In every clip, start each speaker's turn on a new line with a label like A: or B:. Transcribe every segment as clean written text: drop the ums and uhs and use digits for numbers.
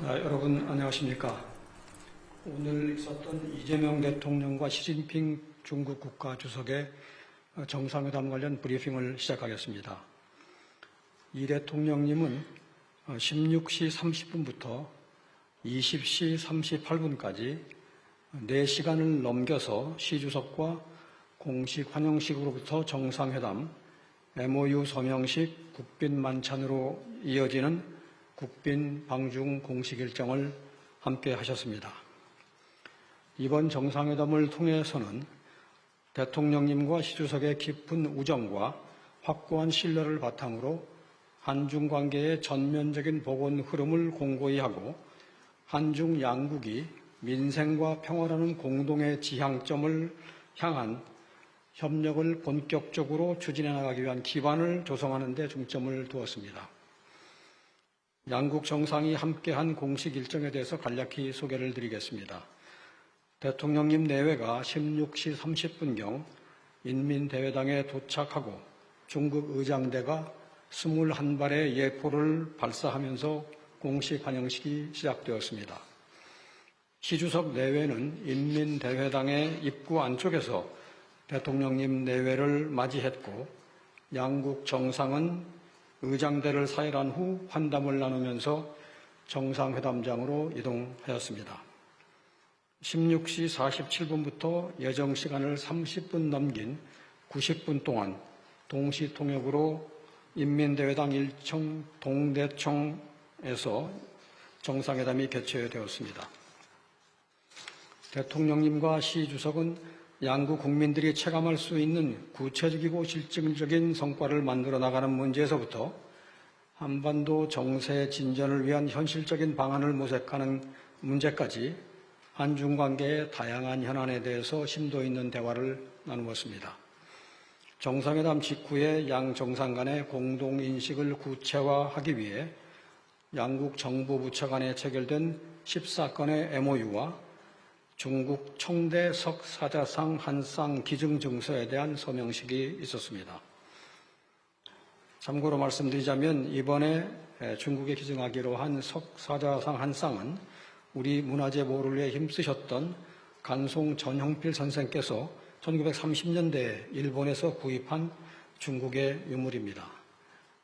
A: 여러분 안녕하십니까. 오늘 있었던 이재명 대통령과 시진핑 중국 국가주석의 정상회담 관련 브리핑을 시작하겠습니다. 이 대통령님은 16시 30분부터 20시 38분까지 4시간을 넘겨서 시 주석과 공식 환영식으로부터 정상회담, MOU 서명식, 국빈 만찬으로 이어지는 국빈 방중 공식 일정을 함께 하셨습니다. 이번 정상회담을 통해서는 대통령님과 시 주석의 깊은 우정과 확고한 신뢰를 바탕으로 한중 관계의 전면적인 복원 흐름을 공고히 하고 한중 양국이 민생과 평화라는 공동의 지향점을 향한 협력을 본격적으로 추진해 나가기 위한 기반을 조성하는 데 중점을 두었습니다. 양국 정상이 함께한 공식 일정에 대해서 간략히 소개를 드리겠습니다. 대통령님 내외가 16시 30분경 인민대회당에 도착하고 중국 의장대가 21발의 예포를 발사하면서 공식 환영식이 시작되었습니다. 시 주석 내외는 인민대회당의 입구 안쪽에서 대통령님 내외를 맞이했고 양국 정상은 의장대를 사일한 후 환담을 나누면서 정상회담장으로 이동하였습니다. 16시 47분부터 예정 시간을 30분 넘긴 90분 동안 동시 통역으로 인민대회당 1청 동대청에서 정상회담이 개최되었습니다. 대통령님과 시 주석은 양국 국민들이 체감할 수 있는 구체적이고 실질적인 성과를 만들어 나가는 문제에서부터 한반도 정세 진전을 위한 현실적인 방안을 모색하는 문제까지 한중 관계의 다양한 현안에 대해서 심도 있는 대화를 나누었습니다. 정상회담 직후에 양 정상 간의 공동인식을 구체화하기 위해 양국 정부 부처 간에 체결된 14건의 MOU와 중국 청대 석사자상 한쌍 기증증서에 대한 서명식이 있었습니다. 참고로 말씀드리자면 이번에 중국에 기증하기로 한 석사자상 한쌍은 우리 문화재 보호를 위해 힘쓰셨던 간송 전형필 선생께서 1930년대에 일본에서 구입한 중국의 유물입니다.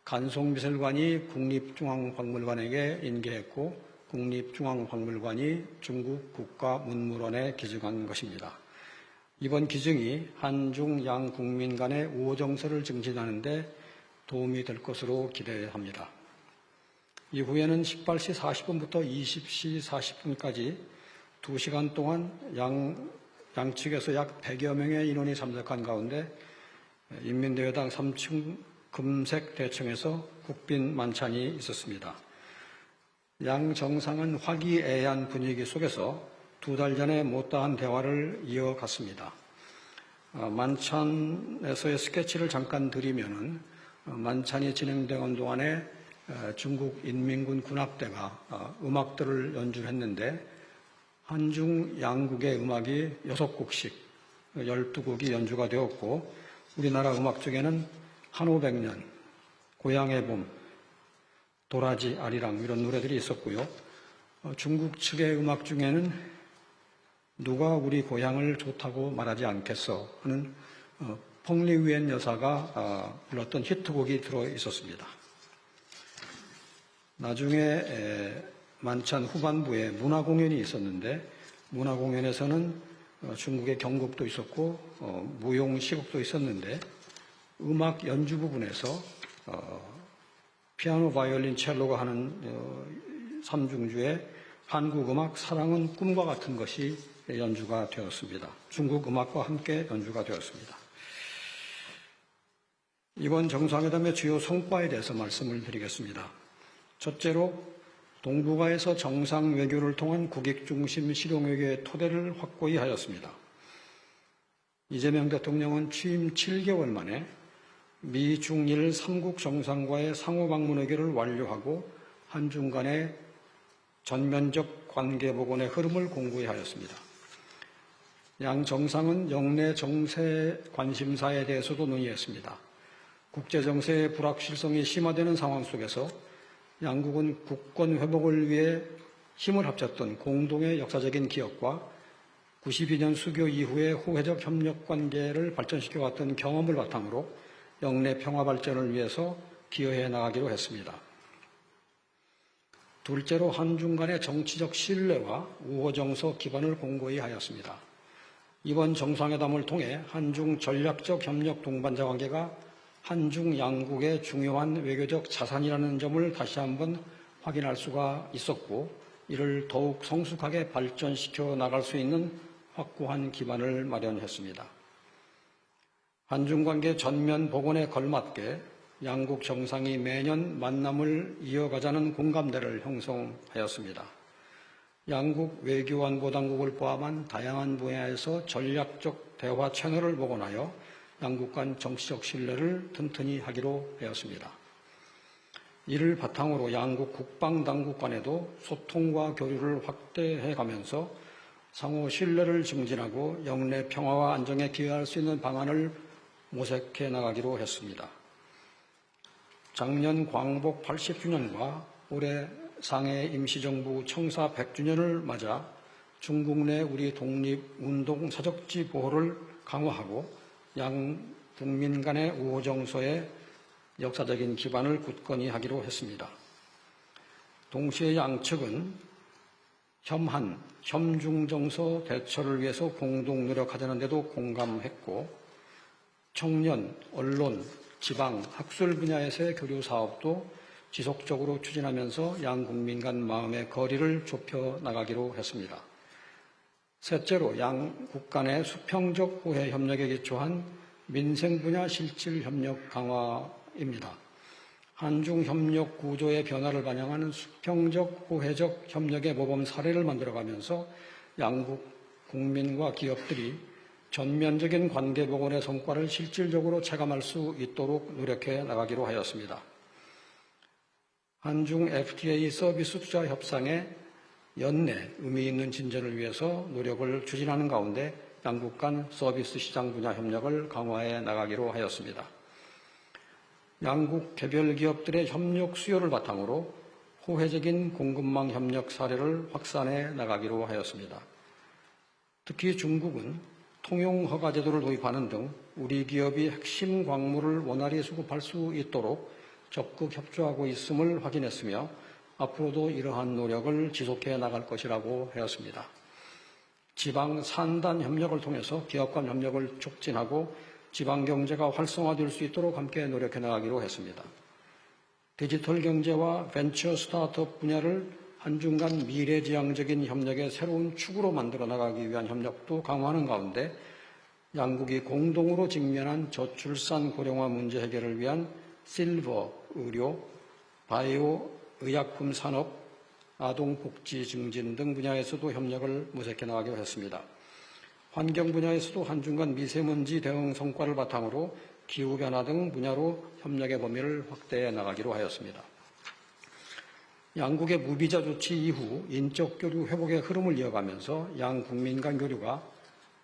A: 간송미술관이 국립중앙박물관에게 인계했고 국립중앙박물관이 중국 국가문물원에 기증한 것입니다. 이번 기증이 한중 양 국민 간의 우호정서를 증진하는 데 도움이 될 것으로 기대합니다. 이후에는 18시 40분부터 20시 40분까지 2시간 동안 양측에서 약 100여 명의 인원이 참석한 가운데 인민대회당 3층 금색대청에서 국빈 만찬이 있었습니다. 양 정상은 화기애애한 분위기 속에서 2달 전에 못다한 대화를 이어갔습니다. 만찬에서의 스케치를 잠깐 드리면은 만찬이 진행되는 동안에 중국 인민군 군악대가 음악들을 연주했는데 한중 양국의 음악이 6곡씩 12곡이 연주가 되었고 우리나라 음악 중에는 한오백년, 고향의 봄, 도라지, 아리랑 이런 노래들이 있었고요. 중국 측의 음악 중에는 누가 우리 고향을 좋다고 말하지 않겠어 하는 펑리위엔 여사가 불렀던 히트곡이 들어 있었습니다. 나중에 만찬 후반부에 문화공연이 있었는데 문화공연에서는 중국의 경곡도 있었고 무용시국도 있었는데 음악 연주 부분에서 피아노, 바이올린, 첼로가 하는 삼중주의 한국 음악 사랑은 꿈과 같은 것이 연주가 되었습니다. 중국 음악과 함께 연주가 되었습니다. 이번 정상회담의 주요 성과에 대해서 말씀을 드리겠습니다. 첫째로 동북아에서 정상 외교를 통한 국익 중심 실용 외교의 토대를 확고히 하였습니다. 이재명 대통령은 취임 7개월 만에 미, 중일 3국 정상과의 상호 방문 회결을 완료하고 한중 간의 전면적 관계 복원의 흐름을 공고히 하였습니다. 양 정상은 영내 정세 관심사에 대해서도 논의했습니다. 국제 정세의 불확실성이 심화되는 상황 속에서 양국은 국권 회복을 위해 힘을 합쳤던 공동의 역사적인 기억과 92년 수교 이후의 호혜적 협력 관계를 발전시켜왔던 경험을 바탕으로 영내 평화 발전을 위해서 기여해 나가기로 했습니다. 둘째로 한중 간의 정치적 신뢰와 우호정서 기반을 공고히 하였습니다. 이번 정상회담을 통해 한중 전략적 협력 동반자 관계가 한중 양국의 중요한 외교적 자산이라는 점을 다시 한번 확인할 수가 있었고, 이를 더욱 성숙하게 발전시켜 나갈 수 있는 확고한 기반을 마련했습니다. 한중 관계 전면 복원에 걸맞게 양국 정상이 매년 만남을 이어가자는 공감대를 형성하였습니다. 양국 외교안보당국을 포함한 다양한 분야에서 전략적 대화 채널을 복원하여 양국 간 정치적 신뢰를 튼튼히 하기로 하였습니다. 이를 바탕으로 양국 국방당국 간에도 소통과 교류를 확대해가면서 상호 신뢰를 증진하고 영내 평화와 안정에 기여할 수 있는 방안을 모색해 나가기로 했습니다. 작년 광복 80주년과 올해 상해 임시정부 청사 100주년을 맞아 중국 내 우리 독립운동 사적지 보호를 강화하고 양 국민 간의 우호정서에 역사적인 기반을 굳건히 하기로 했습니다. 동시에 양측은 협한, 협중정서 대처를 위해서 공동 노력하자는 데도 공감했고, 청년, 언론, 지방, 학술 분야에서의 교류 사업도 지속적으로 추진하면서 양 국민 간 마음의 거리를 좁혀 나가기로 했습니다. 셋째로 양국 간의 수평적 호혜 협력에 기초한 민생 분야 실질 협력 강화입니다. 한중 협력 구조의 변화를 반영하는 수평적 호혜적 협력의 모범 사례를 만들어가면서 양국 국민과 기업들이 전면적인 관계 복원의 성과를 실질적으로 체감할 수 있도록 노력해 나가기로 하였습니다. 한중 FTA 서비스 투자 협상의 연내 의미 있는 진전을 위해서 노력을 추진하는 가운데 양국 간 서비스 시장 분야 협력을 강화해 나가기로 하였습니다. 양국 개별 기업들의 협력 수요를 바탕으로 호혜적인 공급망 협력 사례를 확산해 나가기로 하였습니다. 특히 중국은 통용 허가 제도를 도입하는 등 우리 기업이 핵심 광물을 원활히 수급할 수 있도록 적극 협조하고 있음을 확인했으며 앞으로도 이러한 노력을 지속해 나갈 것이라고 하였습니다. 지방 산단 협력을 통해서 기업 간 협력을 촉진하고 지방 경제가 활성화될 수 있도록 함께 노력해 나가기로 했습니다. 디지털 경제와 벤처 스타트업 분야를 한중 간 미래지향적인 협력의 새로운 축으로 만들어 나가기 위한 협력도 강화하는 가운데 양국이 공동으로 직면한 저출산 고령화 문제 해결을 위한 실버, 의료, 바이오, 의약품 산업, 아동복지 증진 등 분야에서도 협력을 모색해 나가기로 했습니다. 환경 분야에서도 한중 간 미세먼지 대응 성과를 바탕으로 기후변화 등 분야로 협력의 범위를 확대해 나가기로 하였습니다. 양국의 무비자 조치 이후 인적 교류 회복의 흐름을 이어가면서 양 국민 간 교류가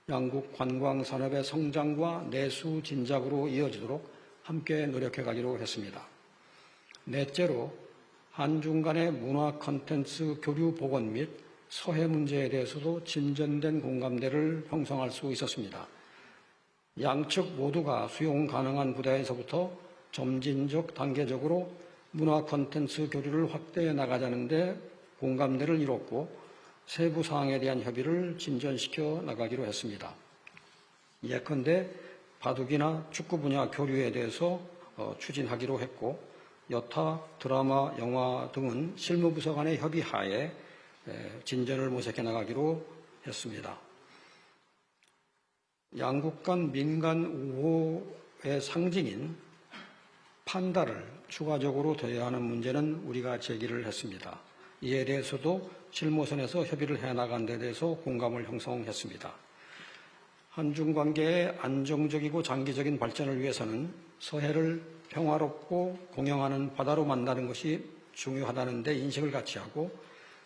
A: 양국 관광 산업의 성장과 내수 진작으로 이어지도록 함께 노력해 가기로 했습니다. 넷째로 한중 간의 문화 콘텐츠 교류 복원 및 서해 문제에 대해서도 진전된 공감대를 형성할 수 있었습니다. 양측 모두가 수용 가능한 부대에서부터 점진적 단계적으로 문화 콘텐츠 교류를 확대해 나가자는데 공감대를 이뤘고 세부 사항에 대한 협의를 진전시켜 나가기로 했습니다. 예컨대 바둑이나 축구 분야 교류에 대해서 추진하기로 했고, 여타 드라마, 영화 등은 실무부서 간의 협의하에 진전을 모색해 나가기로 했습니다. 양국 간 민간 우호의 상징인 판다를 추가적으로 대여하는 문제는 우리가 제기를 했습니다. 이에 대해서도 실무선에서 협의를 해나간 데 대해서 공감을 형성했습니다. 한중 관계의 안정적이고 장기적인 발전을 위해서는 서해를 평화롭고 공영하는 바다로 만드는 것이 중요하다는 데 인식을 같이 하고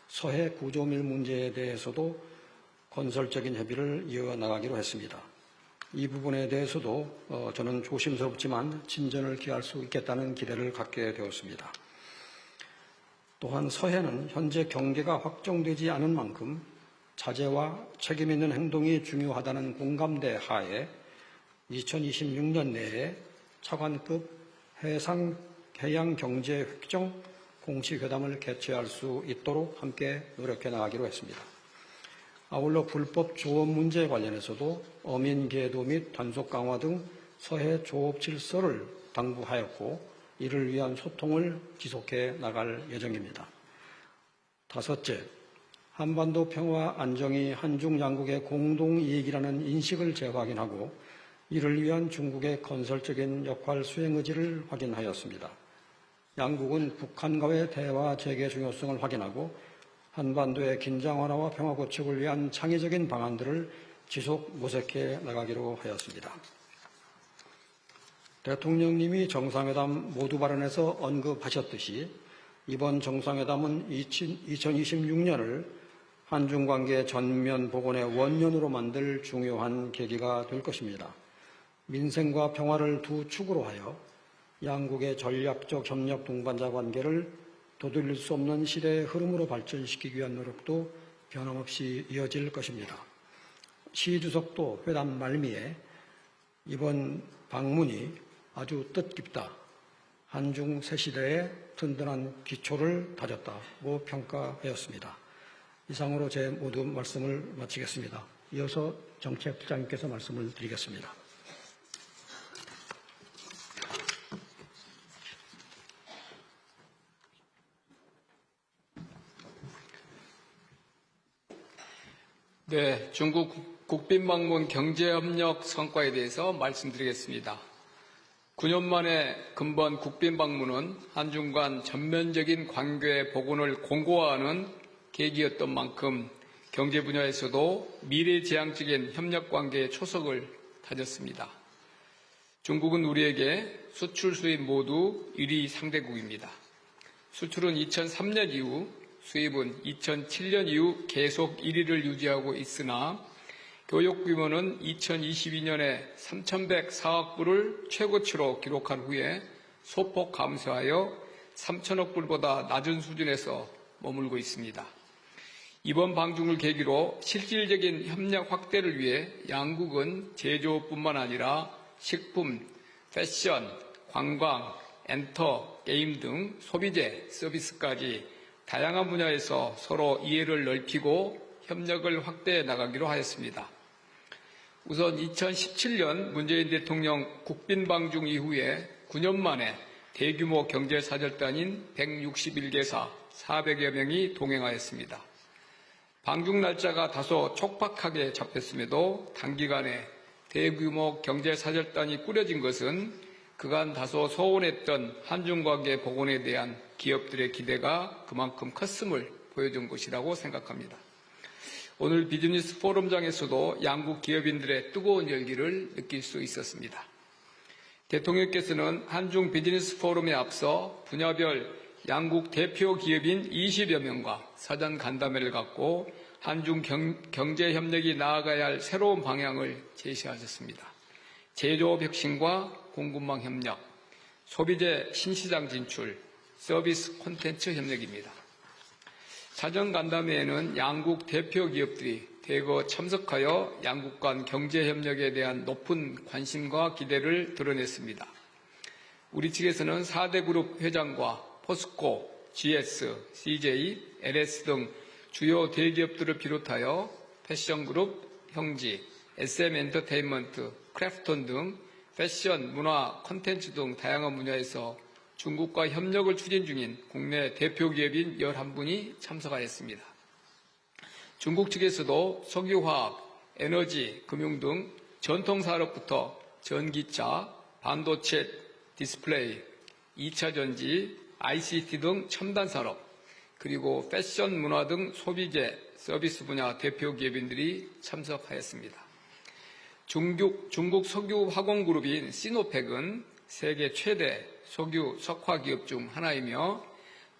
A: 서해 구조밀 문제에 대해서도 건설적인 협의를 이어나가기로 했습니다. 이 부분에 대해서도 저는 조심스럽지만 진전을 기할 수 있겠다는 기대를 갖게 되었습니다. 또한 서해는 현재 경계가 확정되지 않은 만큼 자제와 책임 있는 행동이 중요하다는 공감대 하에 2026년 내에 차관급 해양경제획정 공식회담을 개최할 수 있도록 함께 노력해 나가기로 했습니다. 아울러 불법 조업 문제에 관련해서도 어민 계도 및 단속 강화 등 서해 조업 질서를 당부하였고 이를 위한 소통을 지속해 나갈 예정입니다. 다섯째, 한반도 평화 안정이 한중 양국의 공동이익이라는 인식을 재확인하고 이를 위한 중국의 건설적인 역할 수행 의지를 확인하였습니다. 양국은 북한과의 대화 재개 중요성을 확인하고 한반도의 긴장 완화와 평화 구축을 위한 창의적인 방안들을 지속 모색해 나가기로 하였습니다. 대통령님이 정상회담 모두 발언에서 언급하셨듯이 이번 정상회담은 2026년을 한중관계 전면 복원의 원년으로 만들 중요한 계기가 될 것입니다. 민생과 평화를 두 축으로 하여 양국의 전략적 협력 동반자 관계를 도돌릴 수 없는 시대의 흐름으로 발전시키기 위한 노력도 변함없이 이어질 것입니다. 시 주석도 회담 말미에 이번 방문이 아주 뜻깊다, 한중 새 시대의 든든한 기초를 다졌다고 평가하였습니다. 이상으로 제 모든 말씀을 마치겠습니다. 이어서 정책부장님께서 말씀을 드리겠습니다.
B: 네, 중국 국빈방문 경제협력 성과에 대해서 말씀드리겠습니다. 9년 만에 근본 국빈방문은 한중 간 전면적인 관계 복원을 공고화하는 계기였던 만큼 경제 분야에서도 미래지향적인 협력관계의 초석을 다졌습니다. 중국은 우리에게 수출 수입 모두 1위 상대국입니다. 수출은 2003년 이후, 수입은 2007년 이후 계속 1위를 유지하고 있으나 교육 규모는 2022년에 3,104억 불을 최고치로 기록한 후에 소폭 감소하여 3천억 불보다 낮은 수준에서 머물고 있습니다. 이번 방중을 계기로 실질적인 협력 확대를 위해 양국은 제조업뿐만 아니라 식품, 패션, 관광, 엔터, 게임 등 소비재, 서비스까지 다양한 분야에서 서로 이해를 넓히고 협력을 확대해 나가기로 하였습니다. 우선 2017년 문재인 대통령 국빈방중 이후에 9년 만에 대규모 경제사절단인 161개사 400여 명이 동행하였습니다. 방중 날짜가 다소 촉박하게 잡혔음에도 단기간에 대규모 경제사절단이 꾸려진 것은 그간 다소 소원했던 한중관계 복원에 대한 기업들의 기대가 그만큼 컸음을 보여준 것이라고 생각합니다. 오늘 비즈니스 포럼장에서도 양국 기업인들의 뜨거운 열기를 느낄 수 있었습니다. 대통령께서는 한중 비즈니스 포럼에 앞서 분야별 양국 대표 기업인 20여 명과 사전 간담회를 갖고 한중 경제 협력이 나아가야 할 새로운 방향을 제시하셨습니다. 제조업 혁신과 공급망 협력, 소비재 신시장 진출, 서비스 콘텐츠 협력입니다. 사전 간담회에는 양국 대표 기업들이 대거 참석하여 양국 간 경제 협력에 대한 높은 관심과 기대를 드러냈습니다. 우리 측에서는 4대 그룹 회장과 포스코, GS, CJ, LS 등 주요 대기업들을 비롯하여 패션그룹, 형지, SM 엔터테인먼트, 크래프톤 등 패션, 문화, 콘텐츠 등 다양한 분야에서 중국과 협력을 추진 중인 국내 대표 기업인 11분이 참석하였습니다. 중국 측에서도 석유화학, 에너지, 금융 등 전통산업부터 전기차, 반도체, 디스플레이, 2차 전지, ICT 등 첨단산업, 그리고 패션, 문화 등 소비재, 서비스 분야 대표 기업인들이 참석하였습니다. 중국 석유 화공그룹인 시노펙은 세계 최대 석유 석화 기업 중 하나이며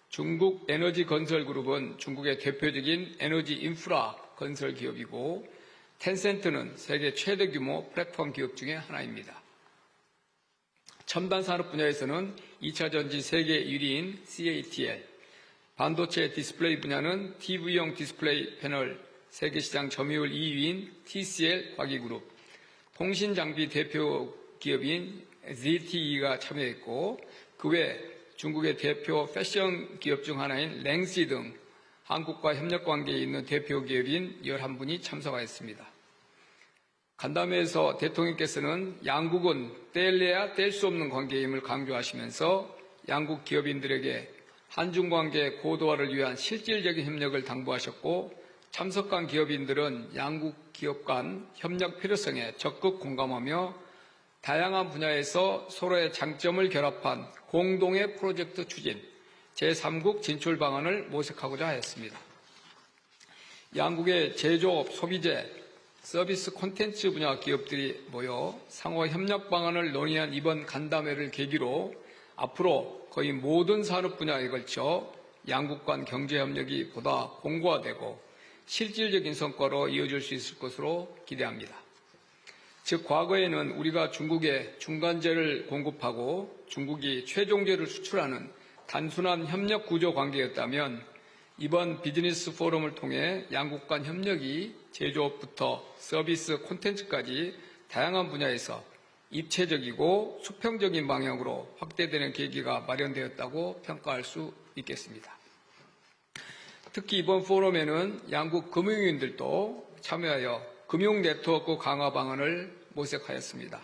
B: 중국 에너지 건설 그룹은 중국의 대표적인 에너지 인프라 건설 기업이고 텐센트는 세계 최대 규모 플랫폼 기업 중의 하나입니다. 첨단 산업 분야에서는 2차 전지 세계 1위인 CATL, 반도체 디스플레이 분야는 TV용 디스플레이 패널 세계시장 점유율 2위인 TCL 과기그룹, 통신장비 대표 기업인 ZTE가 참여했고 그 외 중국의 대표 패션 기업 중 하나인 랭시 등 한국과 협력 관계에 있는 대표 기업인 11분이 참석하였습니다. 간담회에서 대통령께서는 양국은 뗄래야 뗄 수 없는 관계임을 강조하시면서 양국 기업인들에게 한중 관계 고도화를 위한 실질적인 협력을 당부하셨고 참석한 기업인들은 양국 기업 간 협력 필요성에 적극 공감하며 다양한 분야에서 서로의 장점을 결합한 공동의 프로젝트 추진, 제3국 진출 방안을 모색하고자 하였습니다. 양국의 제조업, 소비재, 서비스 콘텐츠 분야 기업들이 모여 상호 협력 방안을 논의한 이번 간담회를 계기로 앞으로 거의 모든 산업 분야에 걸쳐 양국 간 경제 협력이 보다 공고화되고 실질적인 성과로 이어질 수 있을 것으로 기대합니다. 즉 과거에는 우리가 중국에 중간재를 공급하고 중국이 최종재를 수출하는 단순한 협력 구조 관계였다면 이번 비즈니스 포럼을 통해 양국 간 협력이 제조업부터 서비스 콘텐츠까지 다양한 분야에서 입체적이고 수평적인 방향으로 확대되는 계기가 마련되었다고 평가할 수 있겠습니다. 특히 이번 포럼에는 양국 금융위원들도 참여하여 금융 네트워크 강화 방안을 모색하였습니다.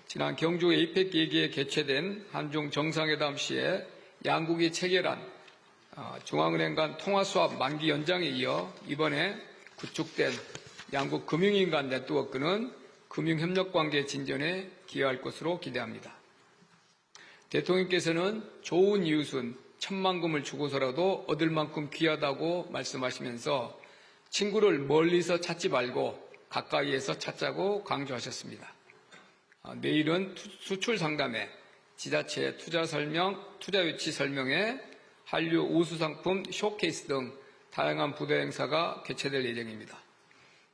B: 지난 경주 에이펙 계기에 개최된 한중 정상회담 시에 양국이 체결한 중앙은행 간 통화수합 만기 연장에 이어 이번에 구축된 양국 금융인 간 네트워크는 금융협력관계 진전에 기여할 것으로 기대합니다. 대통령께서는 좋은 이웃은 천만금을 주고서라도 얻을 만큼 귀하다고 말씀하시면서 친구를 멀리서 찾지 말고 가까이에서 찾자고 강조하셨습니다. 내일은 수출 상담회, 지자체 투자 설명, 투자 위치 설명회, 한류 우수 상품 쇼케이스 등 다양한 부대 행사가 개최될 예정입니다.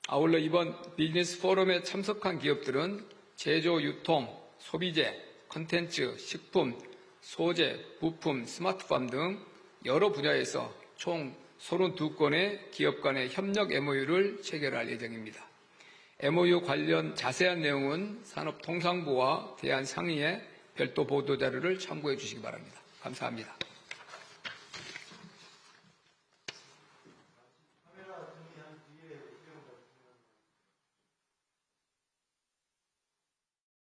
B: 아울러 이번 비즈니스 포럼에 참석한 기업들은 제조, 유통, 소비재, 콘텐츠, 식품, 소재, 부품, 스마트팜 등 여러 분야에서 총 32건의 기업 간의 협력 MOU를 체결할 예정입니다. MOU 관련 자세한 내용은 산업통상부와 대한상의회 별도 보도자료를 참고해 주시기 바랍니다. 감사합니다.